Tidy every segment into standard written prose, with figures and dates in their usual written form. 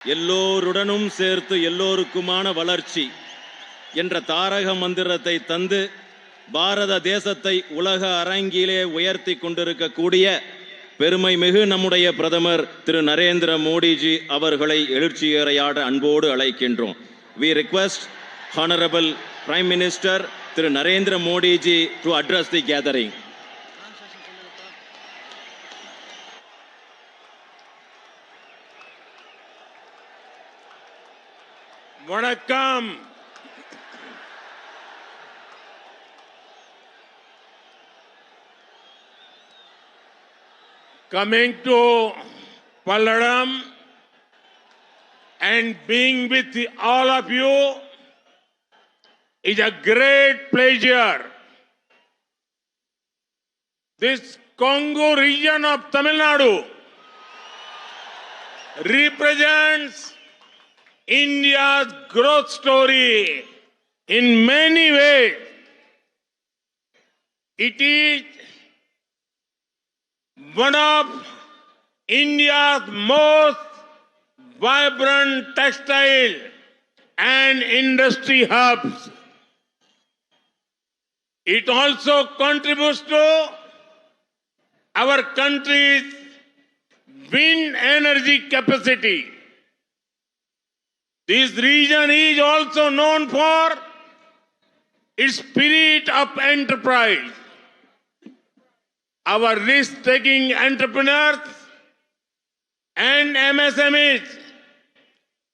எல்லோருடனும் சேர்த்து எல்லோருக்குமான வளர்ச்சி என்ற தாரக மந்திரத்தை தந்து பாரத தேசத்தை உலக அரங்கிலே உயர்த்தி கொண்டிருக்கக்கூடிய பெருமை மிகு நம்முடைய பிரதமர் திரு நரேந்திர மோடிஜி அவர்களை எழுச்சியுரையாட அன்போடு அழைக்கின்றோம். We request Honorable Prime Minister Thiru Narendra Modiji to address the gathering. வணக்கம். Coming to Palladam and being with all of you is a great pleasure. This Congo region of Tamil Nadu represents India's growth story in many ways. It is one of India's most vibrant textile and industry hubs. It also contributes to our country's wind energy capacity. This region is also known for its spirit of enterprise. Our risk-taking entrepreneurs and MSMEs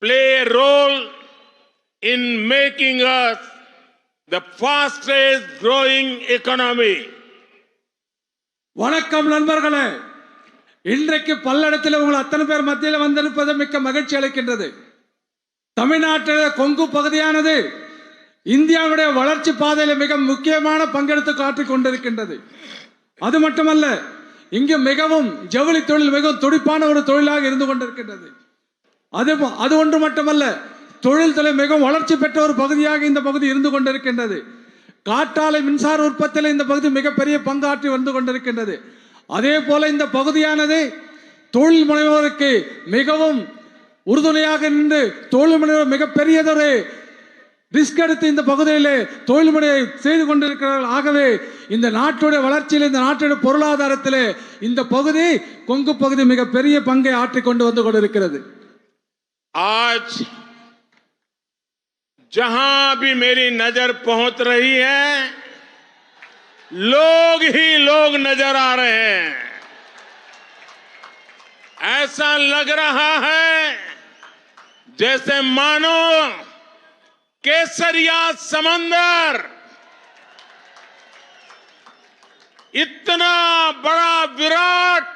play a role in making us the fastest growing economy. வணக்கம் நண்பர்களே, இன்றைக்கு பல்லடத்தில் உங்கள் அத்தனை பேர் மத்தியில் வந்திருப்பது மிக்க மகிழ்ச்சி அளிக்கின்றது. தமிழ்நாட்டில் கொங்கு பகுதியானது இந்தியாவுடைய வளர்ச்சி பாதையில் மிக முக்கியமான பங்கெடுத்து காட்டிக் கொண்டிருக்கின்றது. அது மட்டுமல்ல, இங்கு மிகவும் ஜவுளி தொழில் மிகவும் துடிப்பான ஒரு தொழிலாக இருந்து கொண்டிருக்கின்றது. அது ஒன்று மட்டுமல்ல, தொழில்துறை மிகவும் வளர்ச்சி பெற்ற ஒரு பகுதியாக இந்த பகுதி இருந்து கொண்டிருக்கின்றது. காற்றாலை மின்சார உற்பத்தியில் இந்த பகுதி மிகப்பெரிய பங்காற்றி வந்து கொண்டிருக்கின்றது. அதே போல இந்த பகுதியானது தொழில் முனைவோருக்கு மிகவும் உறுதுணையாக நின்று தொழில் முனைவோர் மிகப்பெரியதொரு ரிஸ்க் எடுத்து இந்த பகுதியிலே தொழில் முனையை செய்து கொண்டிருக்கிறார்கள். ஆகவே இந்த நாட்டுடைய வளர்ச்சியில், இந்த நாட்டுடைய பொருளாதாரத்திலே இந்த பகுதி கொங்கு பகுதி மிகப்பெரிய பங்கை ஆற்றிக் கொண்டு வந்து கொண்டிருக்கிறது. आज जहां भी मेरी नजर पहुंच रही है, लोग ही लोग नजर आ रहे हैं. ऐसा लग रहा है जैसे मानो केसरिया समंदर इतना बड़ा विराट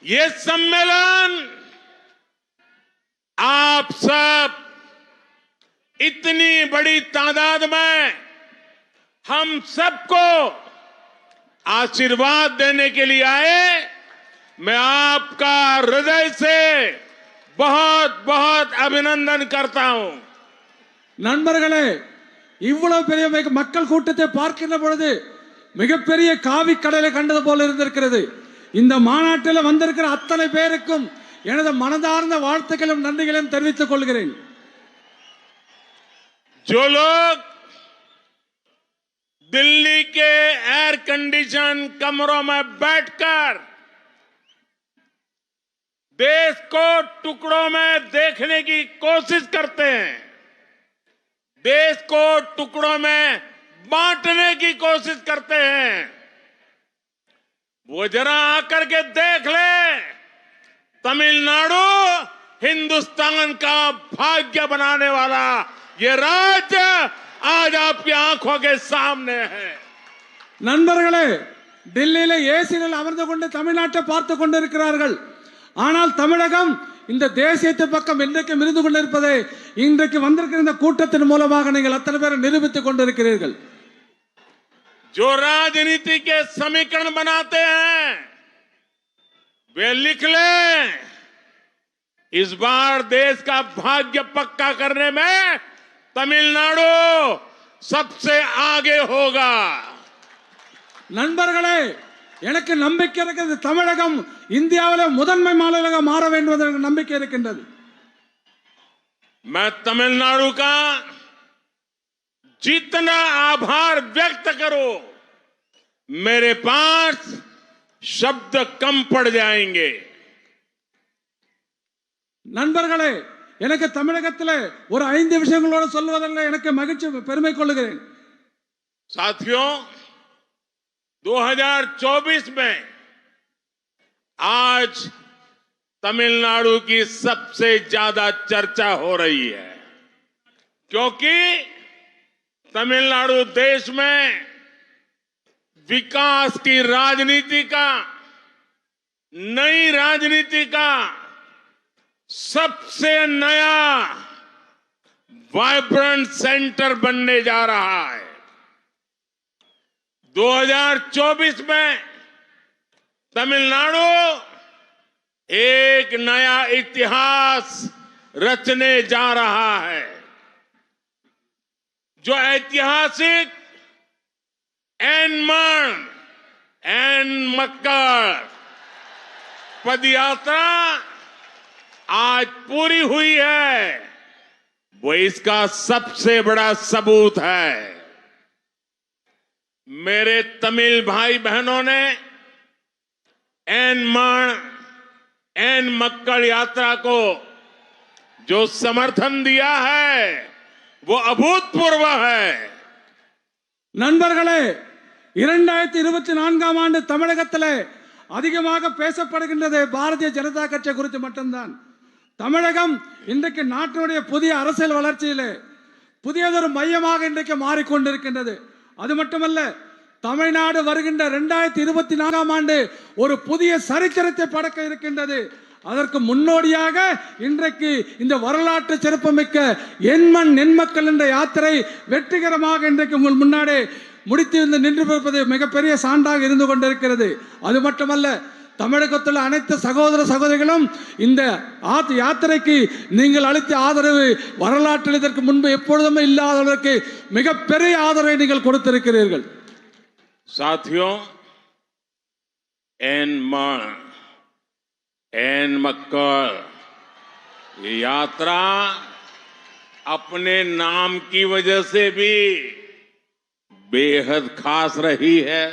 ये सम्मेलन आप सब इतनी बड़ी तादाद में हम सबको आशीर्वाद देने के लिए आए. मैं आपका हृदय से बहुत बहुत अभिनंदन करता हूं. நண்பர்களே, இவ்வளவு பெரிய மக்கள் கூட்டத்தை பார்க்கின்ற பொழுது மிகப்பெரிய காவி கடலை கண்டது போல இருந்திருக்கிறது. இந்த மாநாட்டில் வந்திருக்கிற அத்தனை பேருக்கும் எனது மனதார்ந்த வாழ்த்துக்களும் நன்றிகளையும் தெரிவித்துக் கொள்கிறேன். जो लोग दिल्ली के एयर कंडीशन कमरों में बैठकर देश को टुकड़ों में देखने की कोशिश करते हैं, देश को टुकड़ों में बांटने की कोशिश करते हैं, वो जरा आकर के देख ले. तमिलनाडु हिंदुस्तान का भाग्य बनाने वाला ये राज्य आज आपकी आंखों के सामने है. நண்பர்களே, டெல்லியில ஏசியில் அமர்ந்து கொண்டு தமிழ்நாட்டை பார்த்து கொண்டிருக்கிறார்கள். ஆனால் தமிழகம் இந்த தேசியத்தை பக்கம் இன்றைக்கு இருந்து கொண்டிருப்பதை இன்றைக்கு வந்திருக்கிற இந்த கூட்டத்தின் மூலமாக நீங்கள் அத்தனை பேரை நிரூபித்துக் கொண்டிருக்கிறீர்கள். जो राजनीति के समीकरण बनाते हैं वे लिख ले, इस बार देश का भाग्य पक्का करने में तमिलनाडु सबसे आगे होगा. நண்பர்களே, எனக்கு நம்பிக்கை இருக்கிறது. தமிழகம் இந்தியாவிலே முதன்மை மாநிலமாக மாற வேண்டும் என்ற நம்பிக்கை இருக்கின்றது. मैं तमिलनाडु का जितना आभार व्यक्त करूं, मेरे पास शब्द कम पड़ जाएंगे. நண்பர்களே, எனக்கு தமிழகத்திலே ஒரு 5 விஷயங்களோடு சொல்வதில் எனக்கு மகிழ்ச்சி பெருமை கொள்கிறேன். साथियों, 2024 में आज तमिलनाडु की सबसे ज्यादा चर्चा हो रही है, क्योंकि तमिलनाडु देश में विकास की राजनीति का, नई राजनीति का सबसे नया वाइब्रेंट सेंटर बनने जा रहा है. 2024 में तमिलनाडु एक नया इतिहास रचने जा रहा है. जो ऐतिहासिक एन मक्कड़ पदयात्रा आज पूरी हुई है, वो इसका सबसे बड़ा सबूत है. मेरे तमिल भाई बहनों ने एन मक्कड़ यात्रा को जो समर्थन दिया है वो अभूतपूर्व है. நண்பர்களே, 2024 ஆண்டு தமிழகத்திலே அதிகமாக பேசப்படுகின்றது பாரதிய ஜனதா கட்சி குறித்து மட்டும்தான். தமிழகம் இன்றைக்கு நாட்டினுடைய புதிய அரசியல் வளர்ச்சியிலே புதியதொரு மையமாக இன்றைக்கு மாறிக்கொண்டிருக்கின்றது. அது மட்டுமல்ல, தமிழ்நாடு வருகின்ற 2024 ஆண்டு ஒரு புதிய சரித்திரத்தை படைக்க இருக்கின்றது. அதற்கு முன்னோடியாக இன்றைக்கு இந்த வரலாற்று சிறப்புமிக்க எண்மண் நென்மக்கள் என்ற யாத்திரை வெற்றிகரமாக இன்றைக்கு உங்கள் முன்னாடி முடித்து நின்று இருப்பது மிகப்பெரிய சான்றாக இருந்து கொண்டிருக்கிறது. அது மட்டுமல்ல, தமிழகத்தில் அனைத்து சகோதர சகோதரிகளும் இந்த யாத்திரைக்கு நீங்கள் அளித்த ஆதரவு வரலாற்றில் இதற்கு முன்பு எப்பொழுதுமே இல்லாதவர்களுக்கு மிகப்பெரிய ஆதரவை நீங்கள் கொடுத்திருக்கிறீர்கள். साथियों, एन मक्कड़ ये यात्रा अपने नाम की वजह से भी बेहद खास रही है.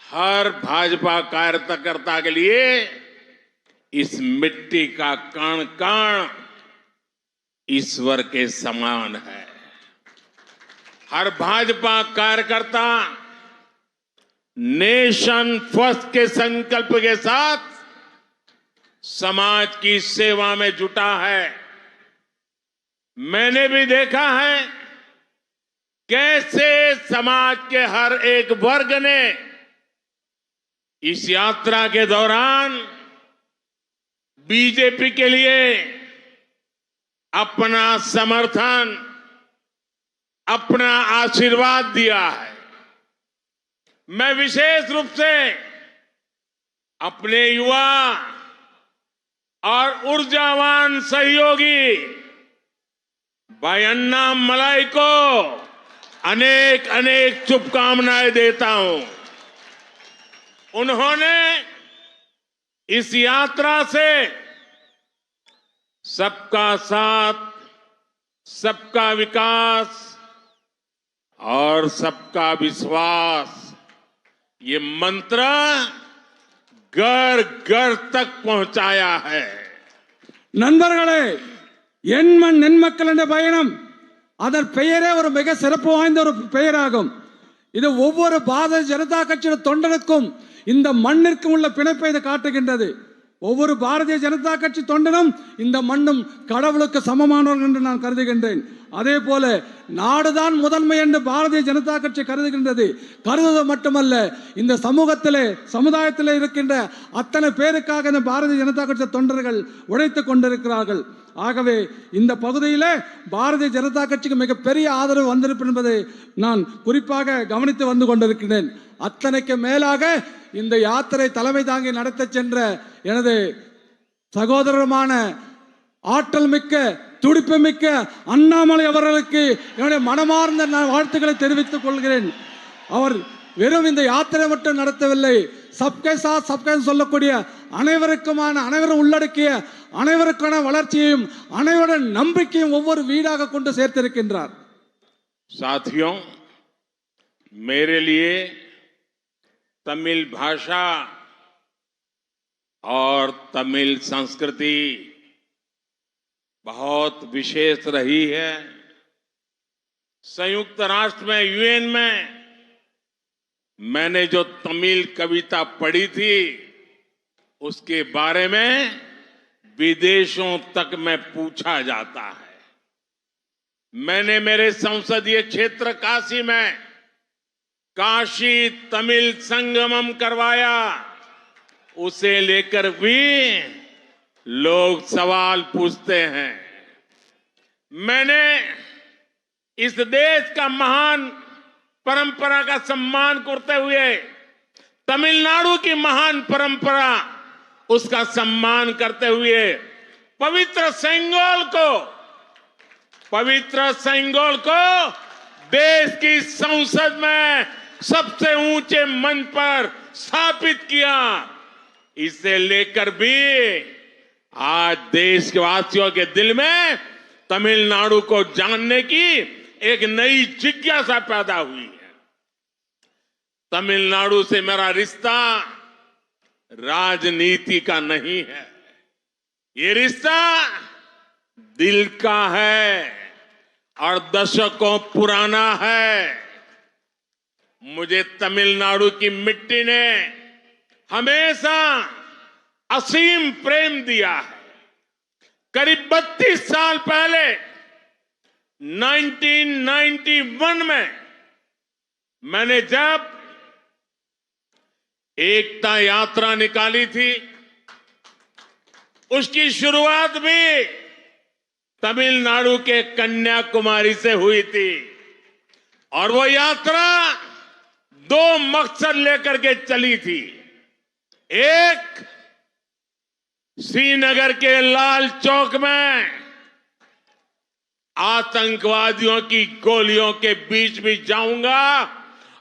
हर भाजपा कार्यकर्ता के लिए इस मिट्टी का कण कण ईश्वर के समान है. हर भाजपा कार्यकर्ता नेशन फर्स्ट के संकल्प के साथ समाज की सेवा में जुटा है. मैंने भी देखा है कैसे समाज के हर एक वर्ग ने इस यात्रा के दौरान बीजेपी के लिए अपना समर्थन, अपना आशीर्वाद दिया है. मैं विशेष रूप से अपने युवा और ऊर्जावान सहयोगी भाई अन्नामलाई को अनेक अनेक शुभकामनाएं देता हूं. उन्होंने इस यात्रा से सबका साथ, सबका विकास और सबका विश्वास ये मंत्र घर घर तक पहुंचाया है. நண்பர்களே, எண்மண் நென்மக்கள் என்ற பயணம் அதன் பெயரே ஒரு மிக சிறப்பு வாய்ந்த ஒரு பெயராகும். இது ஒவ்வொரு பாரதிய ஜனதா கட்சியின் தொண்டனுக்கும் இந்த மண்ணிற்கும் உள்ள பிணைப்பை இது காட்டுகின்றது. ஒவ்வொரு பாரதிய ஜனதா கட்சி தொண்டனும் இந்த மண்ணும் கடவுளுக்கு சமமானவர்கள் என்று நான் கருதுகின்றேன். அதே போல நாடுதான் முதன்மை என்று பாரதிய ஜனதா கட்சி கருதுகின்றது. கருதுவது மட்டுமல்ல, இந்த சமுதாயத்திலே இருக்கின்ற அத்தனை பேருக்காக இந்த பாரதிய ஜனதா கட்சி தொண்டர்கள் உழைத்துக் கொண்டிருக்கிறார்கள். ஆகவே இந்த பகுதியில் பாரதிய ஜனதா கட்சிக்கு மிகப்பெரிய ஆதரவு வந்திருப்பது என்பதை நான் குறிப்பாக கவனித்து வந்து கொண்டிருக்கிறேன். அத்தனைக்கு மேலாக இந்த யாத்திரை தலைமை தாங்கி நடத்த சென்ற எனது சகோதரமான ஆற்றல் மிக்க துடிப்பு மிக்க அண்ணாமலை அவர்களுக்கு என்னுடைய மனமார்ந்த வாழ்த்துக்களை தெரிவித்துக் கொள்கிறேன். அவர் வெறும் இந்த யாத்திரை மட்டும் நடத்தவில்லை, சப்கே சாத் சப்கே சொல்லக்கூடிய அனைவரும் உள்ளடக்கிய அனைவருக்கான வளர்ச்சியையும் அனைவருடைய நம்பிக்கையும் ஒவ்வொரு வீடாக கொண்டு சேர்த்திருக்கின்றார். साथियों, मेरे लिए तमिल भाषा और तमिल संस्कृति बहुत विशेष रही है. संयुक्त राष्ट्र में, यूएन में मैंने जो तमिल कविता पढ़ी थी उसके बारे में विदेशों तक में पूछा जाता है. मैंने मेरे संसदीय क्षेत्र काशी में काशी तमिल संगमम करवाया. उसे लेकर भी लोग सवाल पूछते हैं. मैंने इस देश का महान परंपरा का सम्मान करते हुए तमिलनाडु की महान परंपरा उसका सम्मान करते हुए पवित्र सेंगोल को देश की संसद में सबसे ऊंचे मंच पर स्थापित किया. इसे लेकर भी आज देश के वासियों के दिल में तमिलनाडु को जानने की एक नई जिज्ञासा पैदा हुई है. तमिलनाडु से मेरा रिश्ता राजनीति का नहीं है, ये रिश्ता दिल का है और दशकों पुराना है. मुझे तमिलनाडु की मिट्टी ने हमेशा असीम प्रेम दिया है. करीब 32 साल पहले 1991 में मैंने जब एकता यात्रा निकाली थी, उसकी शुरुआत भी तमिलनाडु के कन्याकुमारी से हुई थी. और वो यात्रा 2 मकसद लेकर के चली थी. एक, श्रीनगर के लाल चौक में आतंकवादियों की गोलियों के बीच भी जाऊंगा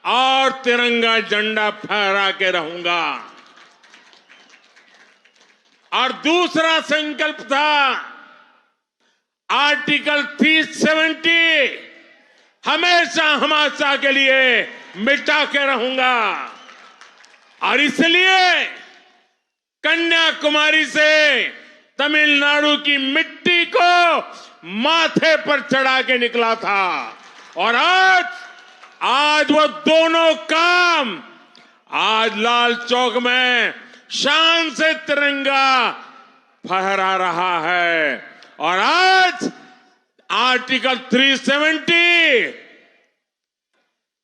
और तिरंगा झंडा फहरा के रहूंगा. और दूसरा संकल्प था आर्टिकल 370 हमेशा के लिए मिटा के रहूंगा. और इसलिए कन्याकुमारी से तमिलनाडु की मिट्टी को माथे पर चढ़ा के निकला था. और आज वो दोनों काम आज लाल चौक में शान से तिरंगा फहरा रहा है. और आज आर्टिकल 370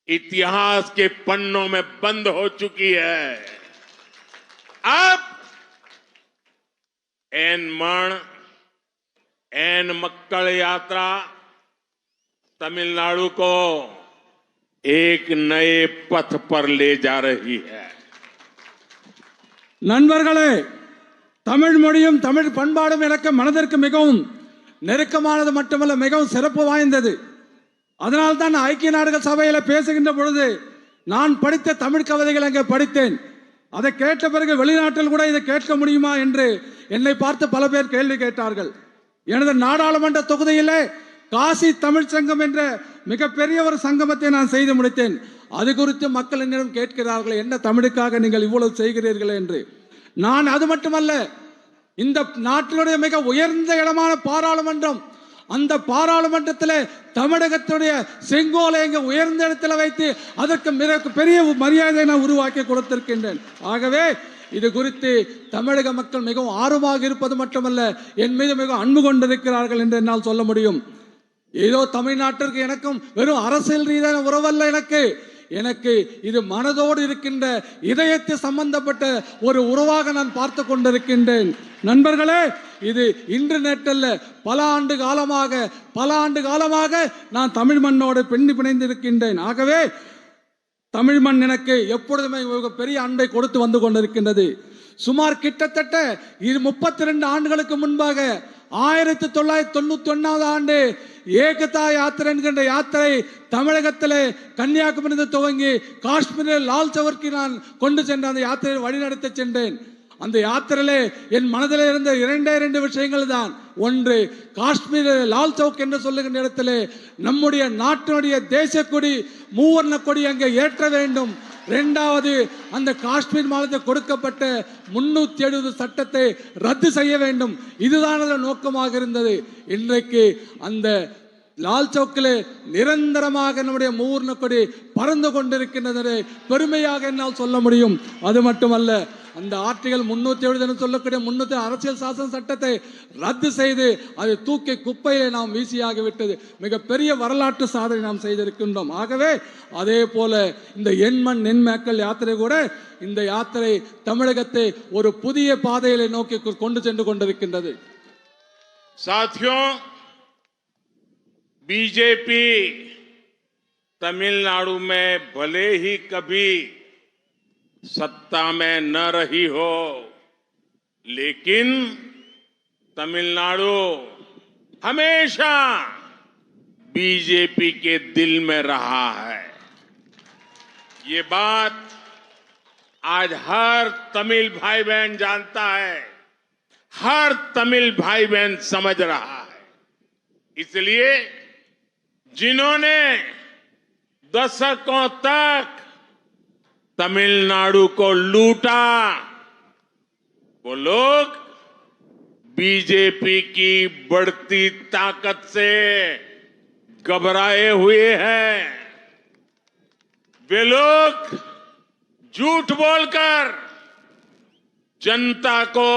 इतिहास के पन्नों में बंद हो चुकी है. अब एन मक्कल यात्रा तमिलनाडु को एक नए पथ पर ले जा रही है. நண்பர்களே, தமிழ் மொழியும் தமிழ் பண்பாடும் எனக்கு மனதிற்கு மிகவும் நெருக்கமானது மட்டுமல்ல, மிகவும் சிறப்பு வாய்ந்தது. அதனால் தான் ஐக்கிய நாடுகள் சபையில் பேசுகின்ற பொழுது நான் படித்த தமிழ் கவிதைகள் அங்கே படித்தேன். அதை கேட்ட பிறகு வெளிநாட்டில் கூட இதை கேட்க முடியுமா என்று என்னை பார்த்து பல பேர் கேள்வி கேட்டார்கள். எனது நாடாளுமன்ற தொகுதியிலே காசி தமிழ் சங்கம் என்ற மிகப்பெரிய ஒரு சங்கமத்தை நான் செய்து முடித்தேன். அது குறித்து மக்கள் என்னிடம் கேட்கிறார்கள், என்ன தமிழுக்காக நீங்கள் இவ்வளவு செய்கிறீர்கள் என்று. நான் அது மட்டுமல்ல, இந்த நாட்டினுடைய மிக உயர்ந்த இடமான பாராளுமன்றம், அந்த பாராளுமன்றத்தில் தமிழகத்துடைய செங்கோலை இங்க உயர்ந்த இடத்துல வைத்து அதற்கு மிக பெரிய மரியாதையை நான் உருவாக்கி கொடுத்திருக்கின்றேன். ஆகவே இது குறித்து தமிழக மக்கள் மிகவும் ஆர்வமாக இருப்பது மட்டுமல்ல, என் மீது மிகவும் அன்பு கொண்டிருக்கிறார்கள் என்று என்னால் சொல்ல முடியும். ஏதோ தமிழ்நாட்டிற்கு எனக்கும் வெறும் அரசியல் ரீதியான உறவல்ல, எனக்கு இது மனதோடு இருக்கின்ற இதயத்தை சம்பந்தப்பட்ட ஒரு உறவாக நான் பார்த்து கொண்டிருக்கின்றேன். நண்பர்களே, இது இன்று நேற்றல்ல, பல ஆண்டு காலமாக நான் தமிழ் மண்ணோடு பிணைந்து இருக்கின்றேன். ஆகவே தமிழ் மண் எனக்கு எப்பொழுதுமே பெரிய அன்பை கொடுத்து வந்து கொண்டிருக்கின்றது. சுமார் கிட்டத்தட்ட 32 ஆண்டுகளுக்கு முன்பாக 1991 ஆண்டு ஏகதா யாத்திரை என்கின்ற யாத்திரை தமிழகத்திலே கன்னியாகுமரி துவங்கி காஷ்மீரில் லால் சௌக்கிற்கு நான் கொண்டு சென்ற அந்த யாத்திரையை வழிநடத்தி சென்றேன். அந்த யாத்திரையிலே என் மனதில் இருந்த இரண்டு விஷயங்கள் தான். ஒன்று, காஷ்மீரில் லால் சௌக் என்று சொல்லுகின்ற இடத்திலே நம்முடைய நாட்டினுடைய தேச கொடி மூவர்ண கொடி அங்கே ஏற்ற வேண்டும். இரண்டாவது, அந்த காஷ்மீர் மாநிலத்தில் கொடுக்கப்பட்ட 370 சட்டத்தை ரத்து செய்ய வேண்டும். இதுதான் அதன் நோக்கமாக இருந்தது. இன்றைக்கு அந்த லால் சௌக்கிலே நிரந்தரமாக நம்முடைய மூவர்ண கொடி பறந்து கொண்டிருக்கின்றது பெருமையாக என்னால் சொல்ல முடியும். அது மட்டுமல்ல, அந்த ஆர்டிகல் 370 என்று சொல்லக்கூடிய 300 அரசியல் சாசன சட்டத்தை ரத்து செய்து அதை தூக்கி குப்பையிலே நாம் வீசியாகிவிட்டது. மிகப்பெரிய வரலாற்று சாதனை நாம் செய்திருக்கின்றோம். ஆகவே அதே போல இந்த எண்மண் நென்மேக்கல் யாத்திரை கூட, இந்த யாத்திரை தமிழகத்தை ஒரு புதிய பாதையிலே நோக்கி கொண்டு சென்று கொண்டிருக்கின்றது. साथियों, बीजेपी तमिलनाडु में भले ही कभी सत्ता में न रही हो, लेकिन तमिलनाडु हमेशा बीजेपी के दिल में रहा है. ये बात आज हर तमिल भाई बहन जानता है, हर तमिल भाई बहन समझ रहा है. इसलिए जिन्होंने दशकों तक तमिलनाडु को लूटा, वो लोग बीजेपी की बढ़ती ताकत से घबराए हुए हैं. वे लोग झूठ बोलकर जनता को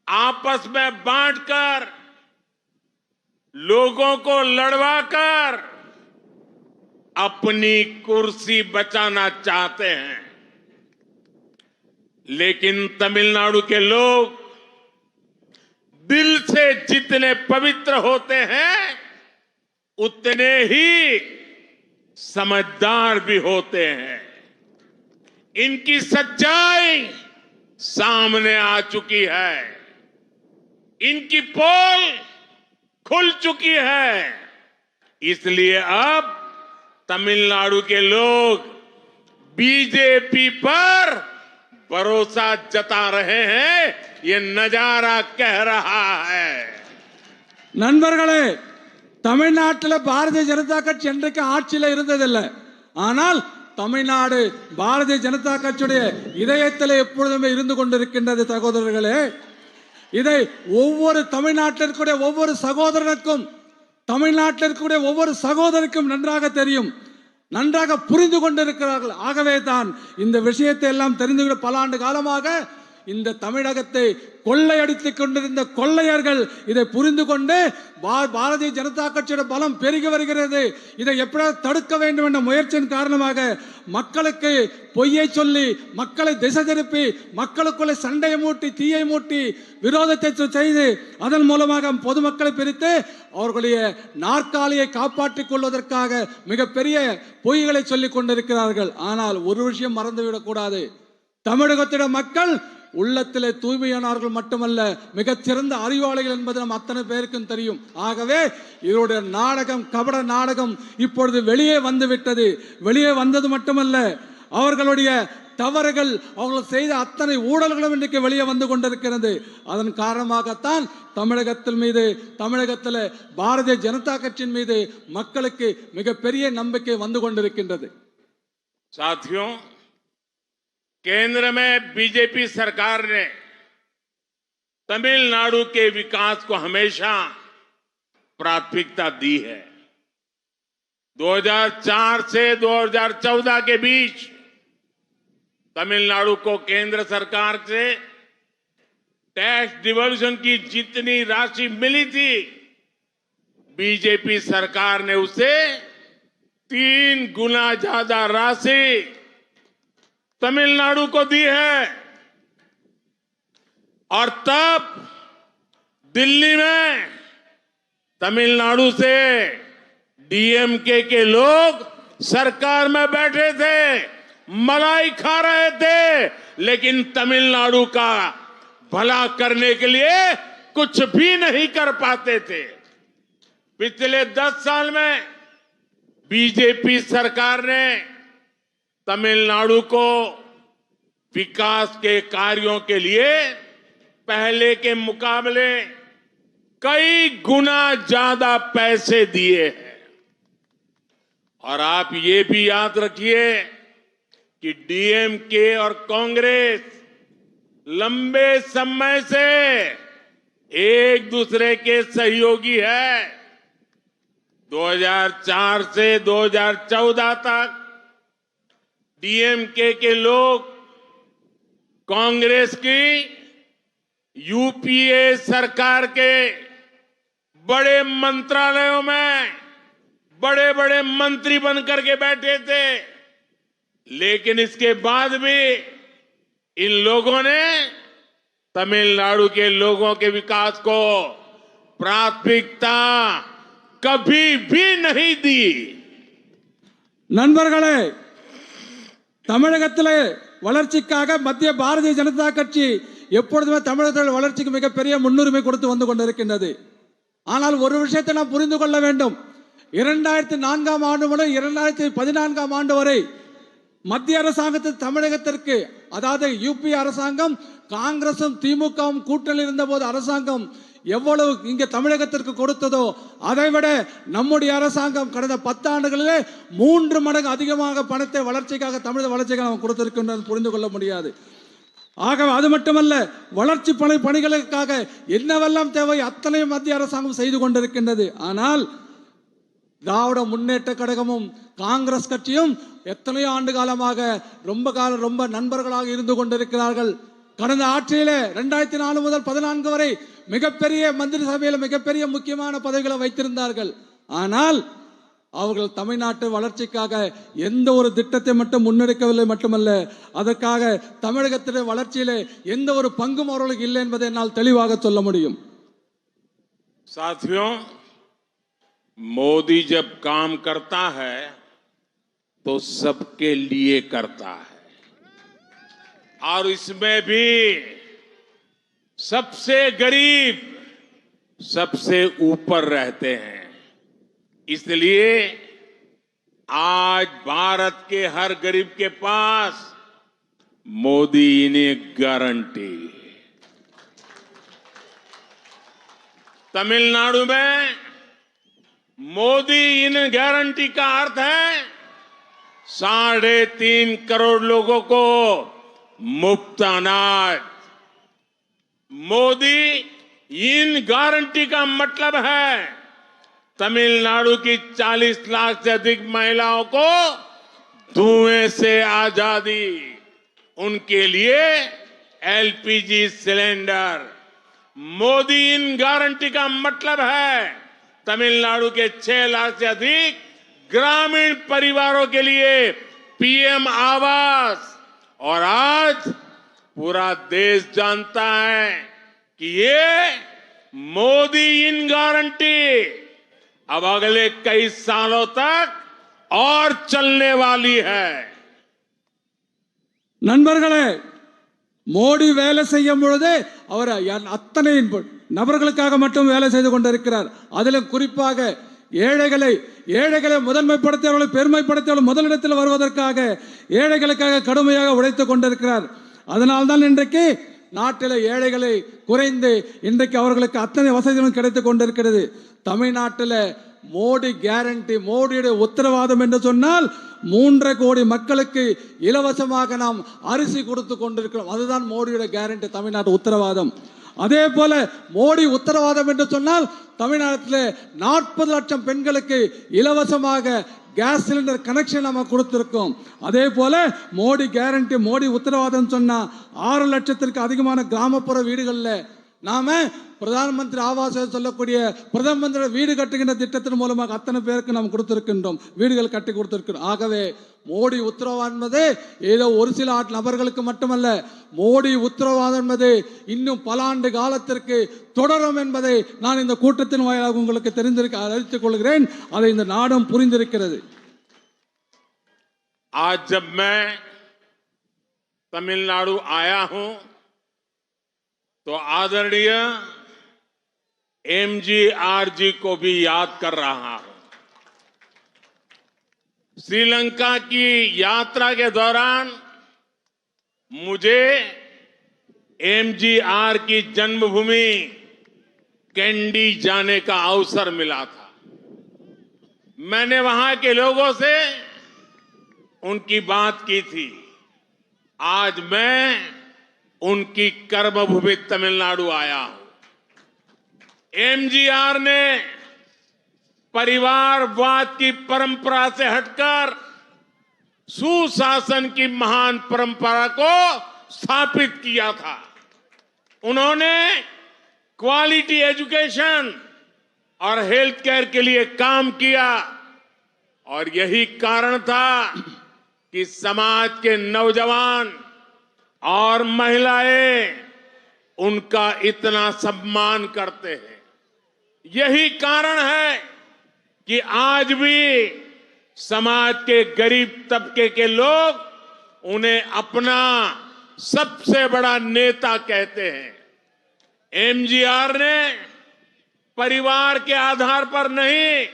आपस में बांटकर, लोगों को लड़वाकर अपनी कुर्सी बचाना चाहते हैं. लेकिन तमिलनाडु के लोग दिल से जितने पवित्र होते हैं, उतने ही समझदार भी होते हैं. इनकी सच्चाई सामने आ चुकी है. इनकी पोल खुल चुकी है. इसलिए अब तमिलनाडु के लोग बीजेपी पर भरोसा जता रहे हैं. ये नजारा कह रहा है. நண்பர்களே, தமிழ்நாட்டில் பாரதிய ஜனதா கட்சி என்றைக்கு ஆட்சியில் இருந்ததில்லை. ஆனால் தமிழ்நாடு பாரதிய ஜனதா கட்சியுடைய இதயத்தில் எப்பொழுதுமே இருந்து கொண்டிருக்கின்றது. சகோதரர்களே, இதை ஒவ்வொரு தமிழ்நாட்டிற்குடைய ஒவ்வொரு சகோதரனுக்கும், தமிழ்நாட்டில் இருக்கக்கூடிய ஒவ்வொரு சகோதரருக்கும் நன்றாக தெரியும், நன்றாக புரிந்து கொண்டிருக்கிறார்கள். ஆகவே தான் இந்த விஷயத்தை எல்லாம் தெரிந்து பல ஆண்டு காலமாக இந்த தமிழகத்தை கொள்ளையடித்துக் கொண்டிருந்த கொள்ளையர்கள் இதை புரிந்து கொண்டு பாரதிய ஜனதா கட்சியோட பலம் பெருகி வருகிறது. இதை எப்படியாவது தடுக்க வேண்டும் என்ற முயற்சியின் காரணமாக மக்களுக்கு பொய்யை சொல்லி, மக்களை திசை திருப்பி, மக்களுக்குள்ளே சண்டையை மூட்டி, தீயை மூட்டி, விரோதத்தை செய்து, அதன் மூலமாக பொதுமக்களை பிரித்து அவர்களுடைய நாற்காலியை காப்பாற்றிக் கொள்வதற்காக மிகப்பெரிய பொய்களை சொல்லிக் கொண்டிருக்கிறார்கள். ஆனால் ஒரு விஷயம் மறந்துவிடக்கூடாது, தமிழகத்திட மக்கள் உள்ளத்திலே தூய்மையானவர்கள் மட்டுமல்ல, மிகச்சிறந்த அறிவாளிகள் என்பது நம் அத்தனை பேருக்கும் தெரியும். ஆகவே இவருடைய நாடகம், கபட நாடகம் இப்பொழுது வெளியே வந்துவிட்டது. வெளியே வந்தது மட்டுமல்ல, அவர்களுடைய தவறுகள், அவர்கள் செய்த அத்தனை ஊழல்களும் இன்றைக்கு வெளியே வந்து கொண்டிருக்கிறது. அதன் காரணமாகத்தான் தமிழகத்தில் பாரதிய ஜனதா கட்சியின் மீது மக்களுக்கு மிகப்பெரிய நம்பிக்கை வந்து கொண்டிருக்கின்றது. साथियों, केंद्र में बीजेपी सरकार ने तमिलनाडु के विकास को हमेशा प्राथमिकता दी है. 2004 से 2014 के बीच तमिलनाडु को केंद्र सरकार से टैक्स डिवोल्यूशन की जितनी राशि मिली थी, बीजेपी सरकार ने उसे 3 गुना ज्यादा राशि तमिलनाडु को दी है. और तब दिल्ली में तमिलनाडु से डीएमके के लोग सरकार में बैठे थे, मलाई खा रहे थे, लेकिन तमिलनाडु का भला करने के लिए कुछ भी नहीं कर पाते थे। पिछले 10 साल में बीजेपी सरकार ने तमिलनाडु को विकास के कार्यों के लिए पहले के मुकाबले कई गुना ज्यादा पैसे दिए हैं। और आप ये भी याद रखिए कि डीएमके और कांग्रेस लंबे समय से एक दूसरे के सहयोगी है। 2004 से 2014 तक डीएमके के लोग कांग्रेस की यूपीए सरकार के बड़े मंत्रालयों में बड़े बड़े मंत्री बनकर के बैठे थे, लेकिन इसके बाद भी इन लोगों ने तमिलनाडु के लोगों के विकास को प्राथमिकता कभी भी नहीं दी। நண்பர்களே, தமிழகத்திலே வளர்ச்சிக்காக மத்திய பாரதிய ஜனதா கட்சி எப்பொழுதுமே தமிழகத்தில் வளர்ச்சிக்கு மிகப்பெரிய முன்னுரிமை கொடுத்து வந்து கொண்டிருக்கின்றது. ஆனால் ஒரு விஷயத்தை நாம் புரிந்து கொள்ள வேண்டும். 2004ஆம் ஆண்டு முதல் 2014ஆம் ஆண்டு வரை மத்திய அரசாங்கத்தில் தமிழகத்திற்கு, அதாவது யூபி அரசாங்கம் காங்கிரசும் திமுகவும் கூட்டணியில் இருந்தபோது அரசாங்கம் எவ்வளவு இங்கே தமிழகத்திற்கு கொடுத்ததோ அதைவிட நம்முடைய அரசாங்கம் கடந்த 10 ஆண்டுகளிலே 3 மடங்கு அதிகமாக பணத்தை வளர்ச்சிக்காக, தமிழக வளர்ச்சிக்காக நாம் கொடுத்திருக்கின்றோம். புரிந்து கொள்ள முடியாது. ஆகவே அது மட்டுமல்ல, வளர்ச்சி பணிகளுக்காக என்னவெல்லாம் தேவை அத்தனை மத்திய அரசாங்கம் செய்து கொண்டிருக்கின்றது. ஆனால் திராவிட முன்னேற்ற கழகமும் காங்கிரஸ் கட்சியும் எத்தனையோ ஆண்டு காலமாக ரொம்ப நண்பர்களாக இருந்து கொண்டிருக்கிறார்கள். கடந்த ஆட்சியிலே 2004 முதல் 14 வரை மிகப்பெரிய மந்திரி சபையில் மிகப்பெரிய முக்கியமான பதவிகளை வைத்திருந்தார்கள். ஆனால் அவர்கள் தமிழ்நாட்டு வளர்ச்சிக்காக எந்த ஒரு திட்டத்தை மட்டும் முன்னெடுக்கவில்லை. மட்டுமல்ல, அதற்காக தமிழகத்திலே வளர்ச்சியிலே எந்த ஒரு பங்கும் அவர்களுக்கு இல்லை என்பதை என்னால் தெளிவாக சொல்ல முடியும். साथियों, मोदी जब काम करता है तो सबके लिए करता है, और इसमें भी सबसे गरीब सबसे ऊपर रहते हैं। इसलिए आज भारत के हर गरीब के पास मोदी इन्हें गारंटी। तमिलनाडु में मोदी इन गारंटी का अर्थ है 3.5 करोड़ लोगों को मुफ्त अनाज। मोदी इन गारंटी का मतलब है तमिलनाडु की 40 लाख से अधिक महिलाओं को धुएं से आजादी, उनके लिए एलपीजी सिलेंडर। मोदी इन गारंटी का मतलब है तमिलनाडु के 6 लाख से अधिक ग्रामीण परिवारों के लिए पीएम आवास। और आज पूरा देश जानता है कि ये मोदी इन गारंटी अब अगले कई सालों तक और चलने वाली है। நண்பர்களே, மோடி வேலை செய்யும் பொழுது அவர் அத்தனை நபர்களுக்காக மட்டும் வேலை செய்து கொண்டிருக்கிறார். அதிலும் குறிப்பாக ஏழைகளை முதன்மைப்படுத்தியவர்களை பெருமைப்படுத்தியவர்கள் முதலிடத்தில் வருவதற்காக ஏழைகளுக்காக கடுமையாக உழைத்துக் கொண்டிருக்கிறார். அதனால்தான் இன்றைக்கு நாட்டில் ஏழைகளை குறைந்து இன்றைக்கு அவர்களுக்கு அத்தனை வசதிகளும் கிடைத்துக் கொண்டிருக்கிறது. தமிழ்நாட்டில் மோடி கேரண்டி, மோடியுடைய உத்தரவாதம் என்று சொன்னால் 3.5 கோடி மக்களுக்கு இலவசமாக நாம் அரிசி கொடுத்து கொண்டிருக்கிறோம். அதுதான் மோடியுடைய கேரண்டி, தமிழ்நாட்டு உத்தரவாதம். அதே போல மோடி உத்தரவாதம் என்று சொன்னால் தமிழ்நாட்டில் 40 லட்சம் பெண்களுக்கு இலவசமாக கேஸ் சிலிண்டர் கனெக்ஷன் நம்ம கொடுத்திருக்கோம். அதே போல மோடி கேரண்டி, மோடி உத்தரவாதம் சொன்னா 6 லட்சத்திற்கு அதிகமான கிராமப்புற வீடுகளில் நாம பிரதான் மந்திரி ஆவாஸ் சொல்லக்கூடிய பிரதம மந்திரி வீடு கட்டுகின்ற திட்டத்தின் மூலமாக அத்தனை பேருக்கு நாம் கொடுத்திருக்கின்றோம், வீடுகள் கட்டி கொடுத்திருக்கிறோம். ஆகவே மோடி உத்தரவாதம் என்பது ஏதோ ஒரு சில நபர்களுக்கு மட்டுமல்ல, மோடி உத்தரவாதம் என்பது இன்னும் பல ஆண்டு காலத்திற்கு தொடரும் என்பதை நான் இந்த கூட்டத்தின் வாயிலாக உங்களுக்கு அறிவித்துக் கொள்கிறேன். அதை இந்த நாடும் புரிந்திருக்கிறது. आज जब मैं तमिलनाडु आया हूं तो आदरणीय एमजीआर जी को भी याद कर रहा हूं। श्रीलंका की यात्रा के दौरान मुझे एमजीआर की जन्मभूमि कैंडी जाने का अवसर मिला था। मैंने वहां के लोगों से उनकी बात की थी। आज मैं उनकी कर्मभूमि तमिलनाडु आया हूं। एमजीआर ने परिवारवाद की परंपरा से हटकर सुशासन की महान परंपरा को स्थापित किया था। उन्होंने क्वालिटी एजुकेशन और हेल्थ केयर के लिए काम किया और यही कारण था कि समाज के नौजवान और महिलाएं उनका इतना सम्मान करते हैं। यही कारण है कि आज भी समाज के गरीब तबके के लोग उन्हें अपना सबसे बड़ा नेता कहते हैं। एमजीआर ने परिवार के आधार पर नहीं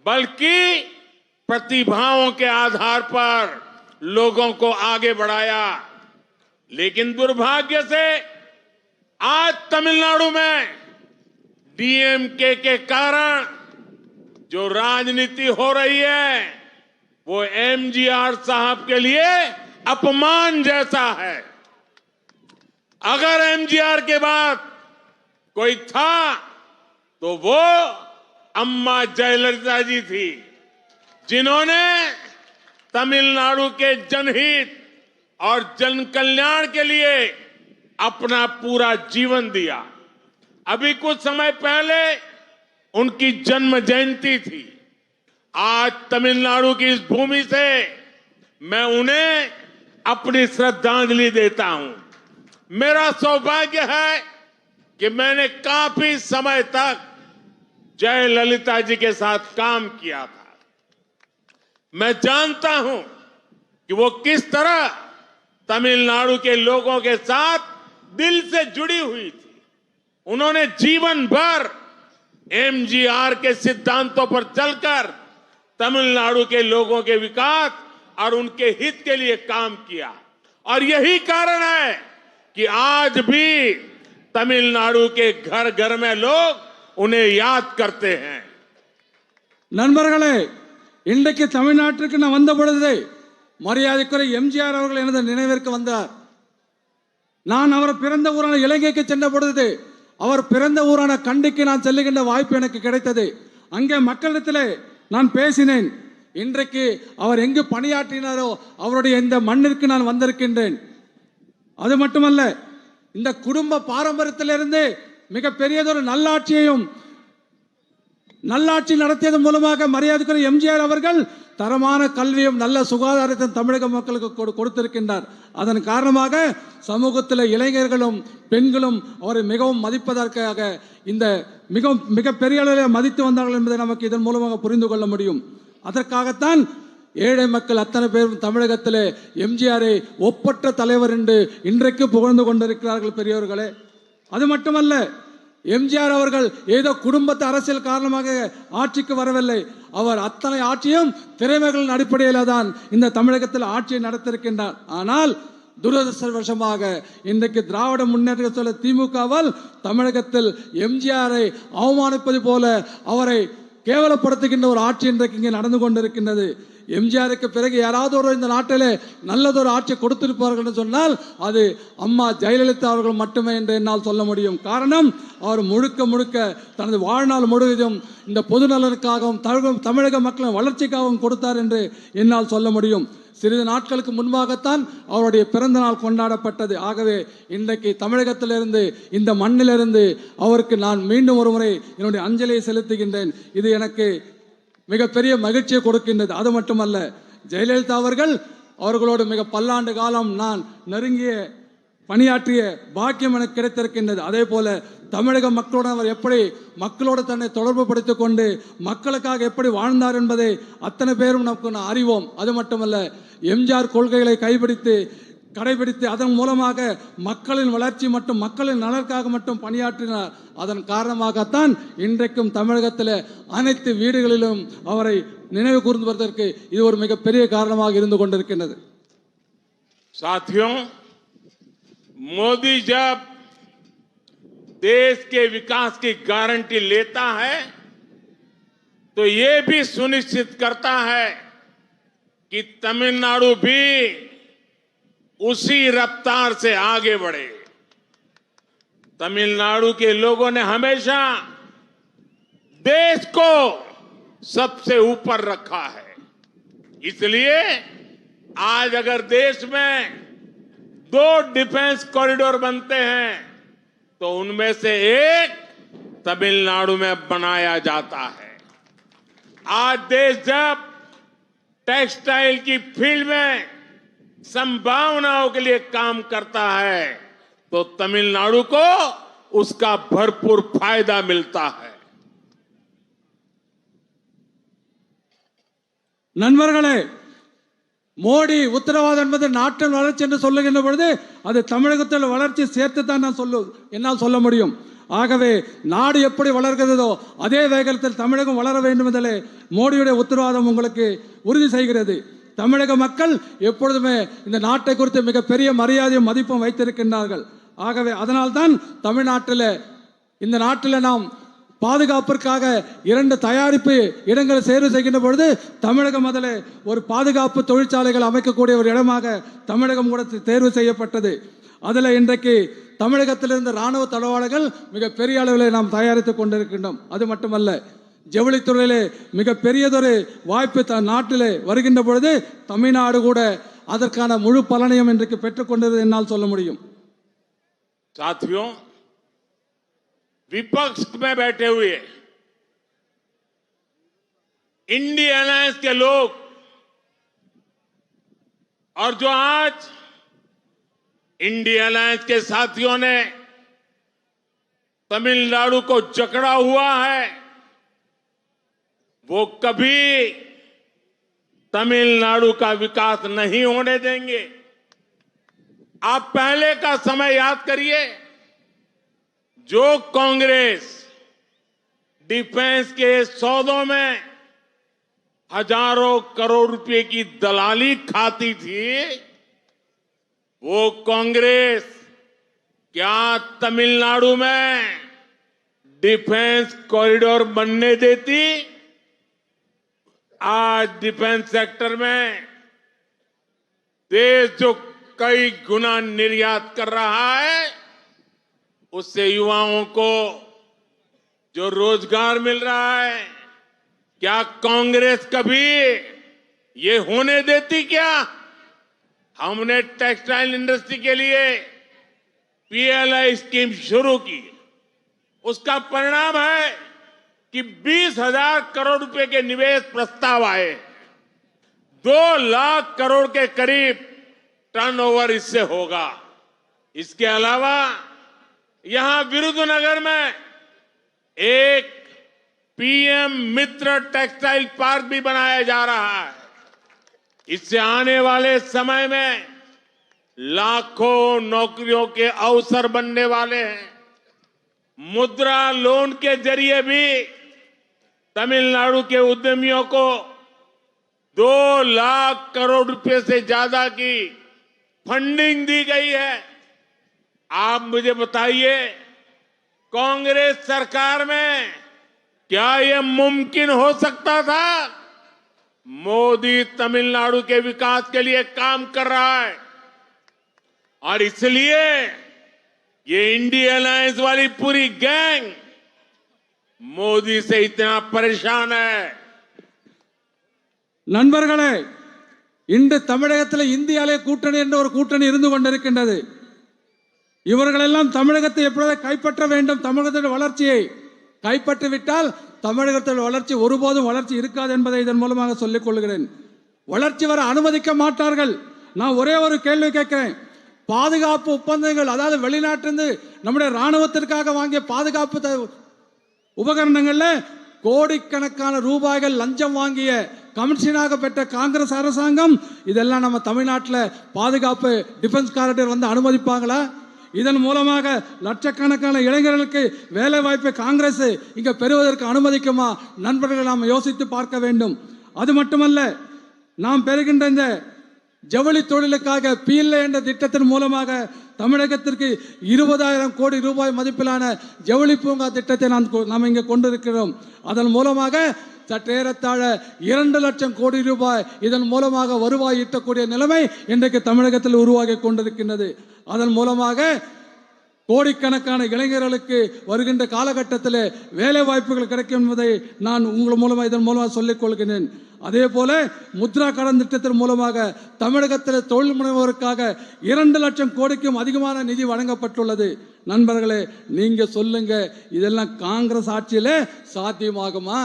बल्कि प्रतिभाओं के आधार पर लोगों को आगे बढ़ाया। लेकिन दुर्भाग्य से आज तमिलनाडु में डीएमके के कारण जो राजनीति हो रही है वो एमजीआर साहब के लिए अपमान जैसा है। अगर एमजीआर के बाद कोई था तो वो अम्मा जयललिता जी थी, जिन्होंने तमिलनाडु के जनहित और जन कल्याण के लिए अपना पूरा जीवन दिया। अभी कुछ समय पहले उनकी जन्म जयंती थी। आज तमिलनाडु की इस भूमि से मैं उन्हें अपनी श्रद्धांजलि देता हूं। मेरा सौभाग्य है कि मैंने काफी समय तक जयललिता जी के साथ काम किया था। मैं जानता हूं कि वो किस तरह तमिलनाडु के लोगों के साथ दिल से जुड़ी हुई थी। उन्होंने जीवन भर एमजीआर के सिद्धांतों पर चलकर तमिलनाडु के लोगों के विकास और उनके हित के लिए काम किया और यही कारण है कि आज भी तमिलनाडु के घर घर में लोग उन्हें याद करते हैं। நண்பர்களே, இன்றைக்கு தமிழ்நாட்டிற்கு நான் வந்த பொழுது மரியாதைக்குரிய எம்ஜிஆர் அவர்கள் எனது நினைவிற்கு வந்தார். நான் அவர் பிறந்த ஊரான இலங்கைக்கு சென்ற பொழுது அவர் பிறந்த ஊரான கண்டிக்கு நான் செல்லுகின்ற வாய்ப்பு எனக்கு கிடைத்தது. அங்கே மக்களிடத்திலே நான் பேசினேன். இன்றைக்கு அவர் எங்கு பணியாற்றினாரோ அவருடைய இந்த மண்ணிற்கு நான் வந்திருக்கின்றேன். அது மட்டுமல்ல, இந்த குடும்ப பாரம்பரியத்திலிருந்து மிக பெரியதொரு நல்லாட்சி நடத்தியதன் மூலமாக மரியாதைக்குரிய எம்ஜிஆர் அவர்கள் தரமான கல்வியும் நல்ல சுகாதாரத்தையும் தமிழக மக்களுக்கு கொடுத்திருக்கின்றார். அதன் காரணமாக சமூகத்தில் இளைஞர்களும் பெண்களும் அவரை மிகவும் மதிப்பதற்காக இந்த மிக பெரிய அளவில் மதித்து வந்தார்கள் என்பதை நமக்கு இதன் மூலமாக புரிந்து கொள்ள முடியும். அதற்காகத்தான் ஏழை மக்கள் அத்தனை பேரும் தமிழகத்திலே எம்ஜிஆரை ஒப்பற்ற தலைவர் என்று இன்றைக்கு புகழ்ந்து கொண்டிருக்கிறார்கள் பெரியவர்களே. அது மட்டுமல்ல, எம்ஜிஆர் அவர்கள் ஏதோ குடும்பத்து அரசியல் காரணமாக ஆட்சிக்கு வரவில்லை. அவர் அத்தனை ஆட்சியும் திறமைகளின் அடிப்படையில் தான் இந்த தமிழகத்தில் ஆட்சியை நடத்திருக்கின்றார். ஆனால் துரதிருஷ்டவசமாக இன்றைக்கு திராவிட முன்னேற்ற கழக திமுகவால் தமிழகத்தில் எம்ஜிஆரை அவமானிப்பது போல அவரை கேவலப்படுத்துகின்ற ஒரு ஆட்சி இன்றைக்கு இங்கே நடந்து கொண்டிருக்கின்றது. எம்ஜிஆருக்கு பிறகு யாராவது ஒரு இந்த நாட்டிலே நல்லதொரு ஆட்சி கொடுத்திருப்பார்கள் என்று சொன்னால் அது அம்மா ஜெயலலிதா அவர்கள் மட்டுமே என்று என்னால் சொல்ல முடியும். காரணம், அவர் முழுக்க தனது வாழ்நாள் முழுவதும் இந்த பொது நலனுக்காகவும் தமிழக மக்களின் வளர்ச்சிக்காகவும் கொடுத்தார் என்று என்னால் சொல்ல முடியும். சிறிது நாட்களுக்கு முன்பாகத்தான் அவருடைய பிறந்த நாள் கொண்டாடப்பட்டது. ஆகவே இன்றைக்கு தமிழகத்திலிருந்து இந்த மண்ணிலிருந்து அவருக்கு நான் மீண்டும் ஒரு முறை என்னுடைய அஞ்சலியை செலுத்துகின்றேன். இது எனக்கு மிகப்பெரிய மகிழ்ச்சியை கொடுக்கின்றது. அது மட்டுமல்ல, ஜெயலலிதா அவர்களோடு மிக பல்லாண்டு காலம் நான் நெருங்கிய பணியாற்றிய பாக்கியம் எனக்கு கிடைத்திருக்கின்றது. அதே போல தமிழக மக்களோடு அவர் எப்படி மக்களோடு தன்னை தொடர்பு படுத்திக் கொண்டு மக்களுக்காக எப்படி வாழ்ந்தார் என்பதை அத்தனை பேரும் நமக்கு அறிவோம். அது மட்டுமல்ல, எம்ஜிஆர் கொள்கைகளை கைப்பிடித்து கடைபிடித்து அதன் மூலமாக மக்களின் வளர்ச்சி மற்றும் மக்களின் நலனுக்காக மட்டும் பணியாற்றினார். அதன் காரணமாகத்தான் இன்றைக்கும் தமிழகத்தில் அனைத்து வீடுகளிலும் அவரை நினைவு கூர்ந்து வருவதற்கு இது ஒரு மிகப்பெரிய காரணமாக இருந்து கொண்டிருக்கின்றது. साथियों, मोदी जब देश के विकास की गारंटी लेता है तो ये भी सुनिश्चित करता है कि तमिलनाडु भी उसी रफ्तार से आगे बढ़े। तमिलनाडु के लोगों ने हमेशा देश को सबसे ऊपर रखा है। इसलिए आज अगर देश में 2 डिफेंस कॉरिडोर बनते हैं तो उनमें से एक तमिलनाडु में बनाया जाता है। आज देश जब टेक्सटाइल की फील्ड में संभावनाओं के लिए काम करता है तो तमिलनाडु को उसका भरपूर फायदा मिलता है। நண்பர்களே, மோடி உத்தரவாதம் என்பது நாட்டின் வளர்ச்சி என்று சொல்லுகின்ற பொழுது அது தமிழகத்தில் வளர்ச்சி சேர்த்து தான் என்னால் சொல்ல முடியும். ஆகவே நாடு எப்படி வளர்கிறதோ அதே வேகத்தில் தமிழகம் வளர வேண்டும் என்பதிலே மோடியுடைய உத்தரவாதம் உங்களுக்கு உறுதி செய்கிறது. தமிழக மக்கள் எப்பொழுதுமே இந்த நாட்டை குறித்து மிகப்பெரிய மரியாதையும் மதிப்பும் வைத்திருக்கின்றார்கள். ஆகவே அதனால்தான் தமிழ்நாட்டில் இந்த நாட்டில் நாம் பாதுகாப்பிற்காக 2 தயாரிப்பு இடங்களை தேர்வு செய்கின்ற பொழுது தமிழகம் அதில் ஒரு பாதுகாப்பு தொழிற்சாலைகள் அமைக்கக்கூடிய ஒரு இடமாக தமிழகம் கூட தேர்வு செய்யப்பட்டது. அதில் இன்றைக்கு தமிழகத்திலிருந்து இராணுவ தளவாடங்கள் மிக பெரிய அளவில் நாம் தயாரித்துக் கொண்டிருக்கின்றோம். அது மட்டுமல்ல, ஜவுளித்துறையிலே மிக பெரியதொரு வாய்ப்பு நாட்டிலே வருகின்ற பொழுது தமிழ்நாடு கூட அதற்கான முழு பலனையும் இன்றைக்கு பெற்றுக்கொண்டது என்னால் சொல்ல முடியும். साथियों, विपक्ष में बैठे हुए इंडिया अलायंस के लोग और जो आज इंडिया अलायंस के साथियों ने तमिलनाडु को जकड़ा हुआ है, वो कभी तमिलनाडु का विकास नहीं होने देंगे। आप पहले का समय याद करिए, जो कांग्रेस डिफेंस के सौदों में हजारों करोड़ रुपए की दलाली खाती थी, वो कांग्रेस क्या तमिलनाडु में डिफेंस कॉरिडोर बनने देती? आज डिफेंस सेक्टर में देश जो कई गुना निर्यात कर रहा है, उससे युवाओं को जो रोजगार मिल रहा है, क्या कांग्रेस कभी ये होने देती? क्या हमने टेक्सटाइल इंडस्ट्री के लिए पीएलआई स्कीम शुरू की, उसका परिणाम है कि 20,000 करोड़ रुपए के निवेश प्रस्ताव आए, 2 लाख करोड़ के करीब टर्नओवर इससे होगा। इसके अलावा यहां विरुधुनगर में एक पीएम मित्र टेक्सटाइल पार्क भी बनाया जा रहा है। इससे आने वाले समय में लाखों नौकरियों के अवसर बनने वाले हैं। मुद्रा लोन के जरिए भी तमिलनाडु के उद्यमियों को 2 लाख करोड़ रुपए से ज्यादा की फंडिंग दी गई है। आप मुझे बताइए, कांग्रेस सरकार में क्या यह मुमकिन हो सकता था? मोदी तमिलनाडु के विकास के लिए काम कर रहा है और इसलिए ये इंडिया अलायंस वाली पूरी गैंग मोदी से इतना परेशान है। நண்பர்களே, இன்று தமிழகத்தில் இந்தியாவிலே கூட்டணி என்ற ஒரு கூட்டணி இருந்து கொண்டிருக்கின்றது. இவர்களெல்லாம் தமிழகத்தை எப்பொழுது கைப்பற்ற வேண்டும், தமிழகத்தின் வளர்ச்சியை கைப்பற்றிவிட்டால் தமிழகத்தில் வளர்ச்சி ஒருபோதும் வளர்ச்சி இருக்காது என்பதை இதன் மூலமாக சொல்லிக் கொள்கிறேன். வளர்ச்சி வர அனுமதிக்க மாட்டார்கள். நான் ஒரே ஒரு கேள்வி கேட்கிறேன். பாதுகாப்பு ஒப்பந்தங்கள், அதாவது வெளிநாட்டிலிருந்து நம்முடைய ராணுவத்திற்காக வாங்கிய பாதுகாப்பு உபகரணங்கள்ல கோடிக்கணக்கான ரூபாய்கள் லஞ்சம் வாங்கிய கமிஷனாக பெற்ற காங்கிரஸ் அரசாங்கம் இதெல்லாம் நம்ம தமிழ்நாட்டில் பாதுகாப்பு டிஃபென்ஸ் காரிடர் வந்து அனுமதிப்பாங்களா? இதன் மூலமாக லட்சக்கணக்கான இளைஞர்களுக்கு வேலை வாய்ப்பை காங்கிரஸ் இங்க பெறுவதற்கு அனுமதிக்குமா? நண்பர்கள் நாம் யோசித்து பார்க்க வேண்டும். அது மட்டுமல்ல, நாம் பெறுகின்ற இந்த ஜவுளி தொழிலுக்காக PLA என்ற திட்டத்தின் மூலமாக தமிழகத்திற்கு 20,000 கோடி ரூபாய் மதிப்பிலான ஜவுளி பூங்கா திட்டத்தை நாம் இங்கே கொண்டிருக்கிறோம். அதன் மூலமாக சற்றேறத்தாழ 2 லட்சம் கோடி ரூபாய் இதன் மூலமாக வருவாய் ஈட்டக்கூடிய நிலைமை இன்றைக்கு தமிழகத்தில் உருவாகி கொண்டிருக்கின்றது. அதன் மூலமாக கோடிக்கணக்கான இளைஞர்களுக்கு வருகின்ற காலகட்டத்தில் வேலை வாய்ப்புகள் கிடைக்கும் என்பதை நான் உங்கள் மூலமாக இதன் மூலமாக சொல்லிக் கொள்கிறேன். அதே போல முத்ரா கடன் திட்டத்தின் மூலமாக தமிழகத்தில் தொழில் முனைவோருக்காக 2 லட்சம் கோடிக்கும் அதிகமான நிதி வழங்கப்பட்டுள்ளது. நண்பர்களே, நீங்க சொல்லுங்க, இதெல்லாம் காங்கிரஸ் ஆட்சியில சாத்தியமாகுமா?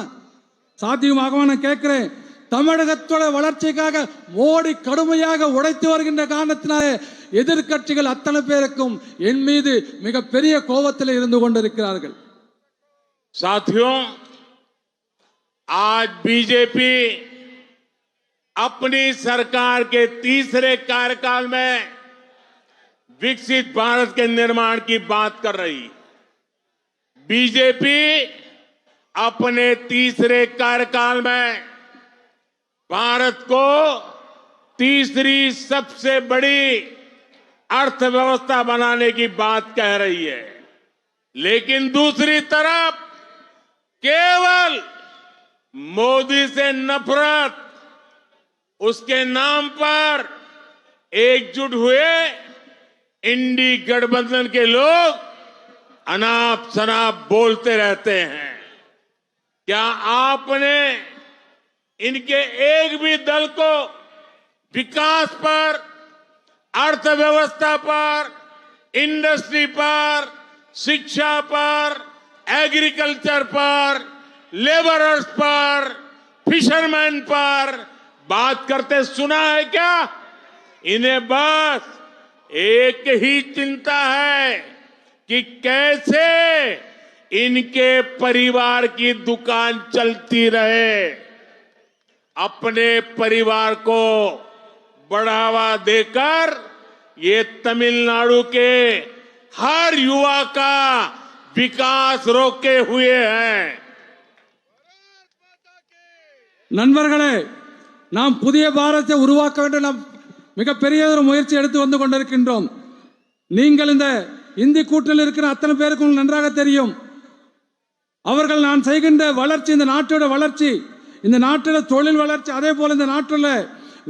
நான் கேட்கிறேன். தமிழகத்தோட வளர்ச்சிக்காக மோடி கடுமையாக உழைத்து வருகின்ற காரணத்தினாலே எதிர்க்கட்சிகள் அத்தனை பேருக்கும் என் மீது மிகப்பெரிய கோபத்தில் இருந்து கொண்டிருக்கிறார்கள். साथियों, आज बीजेपी अपनी सरकार के तीसरे कार्यकाल में विकसित भारत के निर्माण की बात कर रही। बीजेपी अपने तीसरे कार्यकाल में भारत को तीसरी सबसे बड़ी अर्थव्यवस्था बनाने की बात कह रही है, लेकिन दूसरी तरफ केवल मोदी से नफरत, उसके नाम पर एकजुट हुए इंडी गठबंधन के लोग अनाप शनाप बोलते रहते हैं। क्या आपने इनके एक भी दल को विकास पर, अर्थव्यवस्था पर, इंडस्ट्री पर, शिक्षा पर, एग्रीकल्चर पर, लेबरर्स पर, फिशरमैन पर बात करते सुना है क्या? इन्हें बस एक ही चिंता है कि कैसे इनके परिवार की दुकान चलती रहे, अपने परिवार को बढ़ावा देकर ये तमिलनाडु के हर युवा का विकास रोके हुए हैं। நண்பர்களே, நாம் புதிய பாரதத்தை உருவாக்க வேண்டும். நாம் மிகப்பெரிய ஒரு முயற்சி எடுத்து வந்து கொண்டிருக்கின்றோம். நீங்கள் இந்த இந்தி கூட்டணியில் இருக்கிற அத்தனை பேருக்கும் நன்றாக தெரியும். அவர்கள் நான் செய்கின்ற வளர்ச்சி, இந்த நாட்டோட வளர்ச்சி, இந்த நாட்டோட தொழில் வளர்ச்சி, அதே போல இந்த நாட்டில்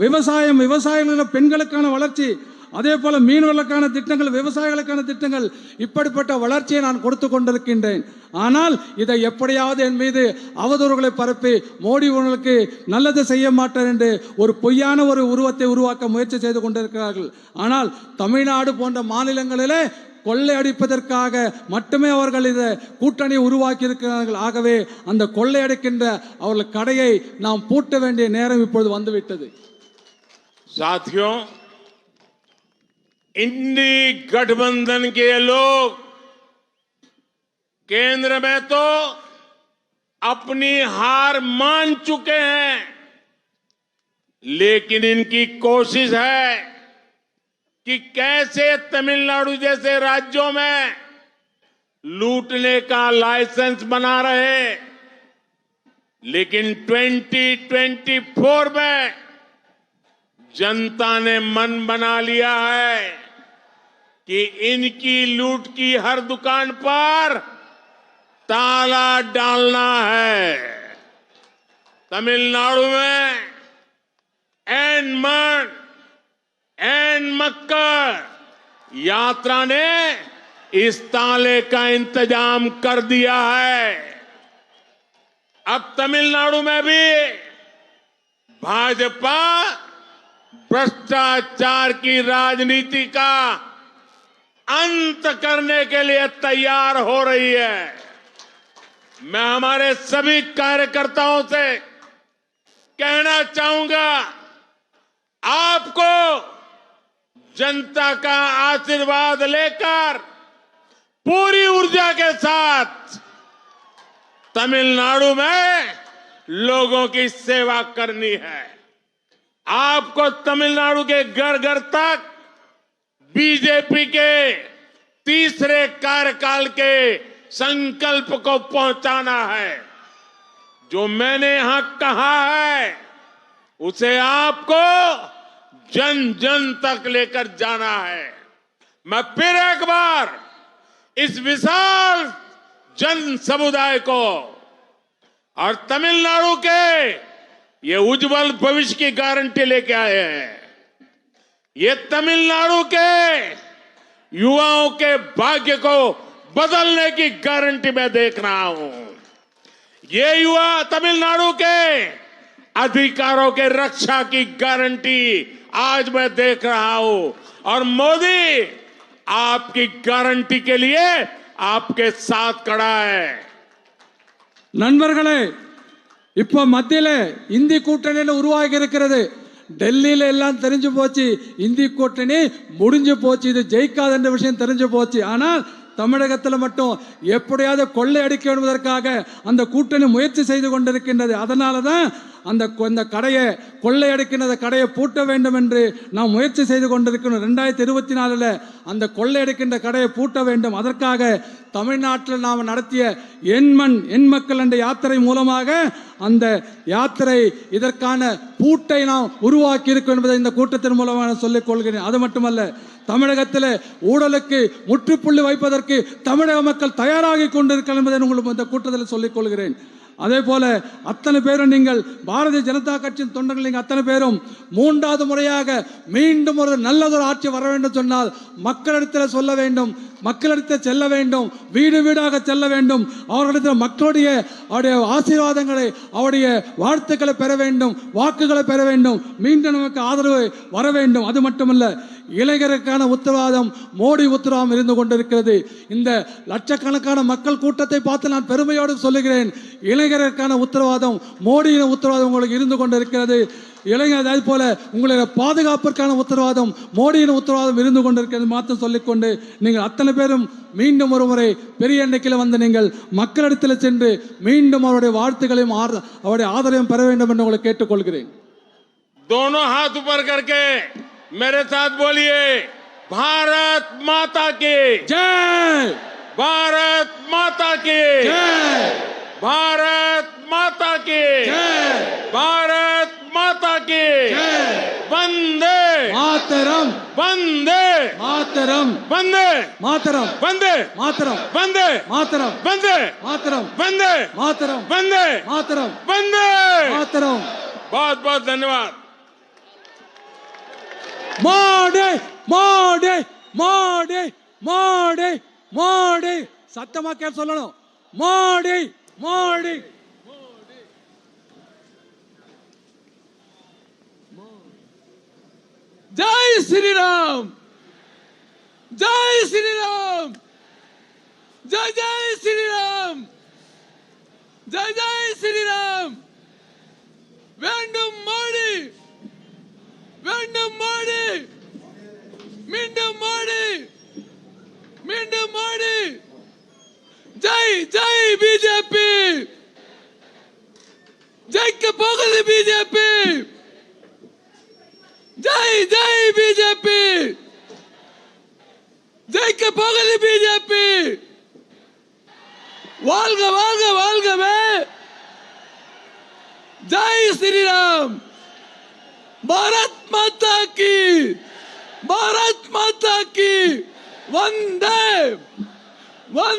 விவசாயிகள் பெண்களுக்கான வளர்ச்சி, அதே போல மீனவர்களுக்கான திட்டங்கள், விவசாயிகளுக்கான திட்டங்கள், இப்படிப்பட்ட வளர்ச்சியை நான் கொடுத்து கொண்டிருக்கின்றேன். ஆனால் இதை எப்படியாவது என் மீது அவதூறுகளை பரப்பி மோடி உங்களுக்கு நல்லது செய்ய மாட்டார் என்று ஒரு பொய்யான ஒரு உருவத்தை உருவாக்க முயற்சி செய்து கொண்டிருக்கிறார்கள். ஆனால் தமிழ்நாடு போன்ற மாநிலங்களிலே கொள்ளையடிப்பதற்காக மட்டுமே அவர்கள் இந்த கூட்டணியை உருவாக்கி இருக்கிறார்கள். ஆகவே அந்த கொள்ளையடிக்கின்ற அவர்கள் கடையை நாம் பூட்ட வேண்டிய நேரம் இப்பொழுது வந்துவிட்டது. साथियों, इंडी गठबंधन के लोग केंद्र में तो अपनी हार मान चुके हैं, लेकिन इनकी कोशिश है कि कैसे तमिलनाडु जैसे राज्यों में लूटने का लाइसेंस बना रहे। लेकिन 2024 में जनता ने मन बना लिया है कि इनकी लूट की हर दुकान पर ताला डालना है। तमिलनाडु में एन मक्कर यात्रा ने इस ताले का इंतजाम कर दिया है। अब तमिलनाडु में भी भाजपा भ्रष्टाचार की राजनीति का अंत करने के लिए तैयार हो रही है। मैं हमारे सभी कार्यकर्ताओं से कहना चाहूंगा, आपको जनता का आशीर्वाद लेकर पूरी ऊर्जा के साथ तमिलनाडु में लोगों की सेवा करनी है। आपको तमिलनाडु के घर घर तक बीजेपी के तीसरे कार्यकाल के संकल्प को पहुंचाना है। जो मैंने यहां कहा है उसे आपको जन जन तक लेकर जाना है। मैं फिर एक बार इस विशाल जन समुदाय को और तमिलनाडु के ये उज्जवल भविष्य की गारंटी लेके आए हैं। ये तमिलनाडु के युवाओं के भाग्य को बदलने की गारंटी मैं देख रहा हूं। ये युवा तमिलनाडु के अधिकारों के रक्षा की गारंटी आज मैं देख रहा हूं। और मोदी आपकी गारंटी के लिए आपके साथ खड़ा है। நண்பர்களே, இப்போ மத்தியில இந்தி கூட்டணி உருவாகி இருக்கிறது. டெல்லியில எல்லாம் தெரிஞ்சு போச்சு, இந்தி கூட்டணி முடிஞ்சு போச்சு, இது ஜெயிக்காத என்ற விஷயம் தெரிஞ்சு போச்சு. ஆனால் தமிழகத்தில் மட்டும் எப்படியாவது கொள்ளை அடிக்க வேண்டுவதற்காக அந்த கூட்டணி முயற்சி செய்து கொண்டிருக்கின்றது. அதனால தான் அந்த கடையை கொள்ளையடிக்கின்ற கடையை பூட்ட வேண்டும் என்று நாம் முயற்சி செய்து கொண்டிருக்கிறோம். 2024 அந்த கொள்ளையடிக்கின்ற கடையை பூட்ட வேண்டும். அதற்காக தமிழ்நாட்டில் நாம் நடத்திய எண் மக்கள் என்ற யாத்திரை மூலமாக அந்த யாத்திரை இதற்கான பூட்டை நாம் உருவாக்கி இருக்கும் என்பதை இந்த கூட்டத்தின் மூலமாக சொல்லிக் கொள்கிறேன். அது மட்டுமல்ல, தமிழகத்தில் ஊழலுக்கு முற்றுப்புள்ளி வைப்பதற்கு தமிழக மக்கள் தயாராகி கொண்டிருக்கிறார்கள் என்பதை உங்களுக்கு இந்த கூட்டத்தில் சொல்லிக் கொள்கிறேன். அதே போல அத்தனை பேரும் நீங்கள் பாரதிய ஜனதா கட்சியின் தொண்டர்கள் நீங்கள் அத்தனை பேரும் மூன்றாவது முறையாக மீண்டும் ஒரு நல்லதொரு ஆட்சி வர வேண்டும் சொன்னால் மக்களிடத்தில் சொல்ல வேண்டும், மக்களிடத்தில் செல்ல வேண்டும், வீடு வீடாக செல்ல வேண்டும், அவர்களிடத்தில் மக்களுடைய அவருடைய ஆசீர்வாதங்களை அவருடைய வாழ்த்துக்களை பெற வேண்டும், வாக்குகளை பெற வேண்டும், மீண்டும் நமக்கு ஆதரவு வர வேண்டும். அது மட்டுமல்ல, இளைஞருக்கான உத்தரவாதம் மோடி உத்தரவாதம் இருந்து கொண்டிருக்கிறது. இந்த லட்சக்கணக்கான மக்கள் கூட்டத்தை பார்த்து நான் பெருமையோடு சொல்லுகிறேன், இளைஞருக்கான உத்தரவாதம் மோடியின் உத்தரவாதம் உங்களுக்கு இருந்து கொண்டிருக்கிறது. இளைஞர் அதே போல உங்களுடைய பாதுகாப்பிற்கான உத்தரவாதம் மோடியின் உத்தரவாதம் இருந்து கொண்டிருக்கிறது மாத்திரம் சொல்லிக்கொண்டு நீங்கள் அத்தனை பேரும் மீண்டும் ஒரு முறை பெரிய எண்ணிக்கையில் வந்து நீங்கள் மக்களிடத்தில் சென்று மீண்டும் அவருடைய வாழ்த்துக்களையும் அவருடைய ஆதரவையும் பெற வேண்டும் என்று உங்களை கேட்டுக்கொள்கிறேன். दोनों हाथ ऊपर करके मेरे साथ बोलिए, भारत माता की जय, भारत माता की जय, भारत माता की जय, भारत माता की जय, वंदे मातरम, वंदे मातरम, वंदे मातरम, वंदे मातरम, वंदे मातरम, वंदे मातरम, वंदे मातरम, वंदे मातरम, वंदे मातरम. बहुत बहुत धन्यवाद. மோடி மோடி மோடி மோடி மோடி சத்தமா கேட்டு சொல்லணும். மோடி மோடி ஜெய் ஸ்ரீராம், ஜெய் ஸ்ரீராம், ஜெய் ஜெய் ஸ்ரீராம், ஜெய் ஜெய் ஸ்ரீராம். வேண்டும் மோடி, வேண்டும் மோடி, மீண்டும் மோடி, மீண்டும் மோடி. ஜெய் ஜெய் பிஜேபி, ஜெயிக்க போகுது பிஜேபி, ஜெய் ஜெய் பிஜேபி, ஜெயிக்க போகுது பிஜேபி. வாழ்க வாழ்க வாழ்கவே. ஜெய் ஸ்ரீராம். भारत माता की, भारत माता की वंदे वंदे.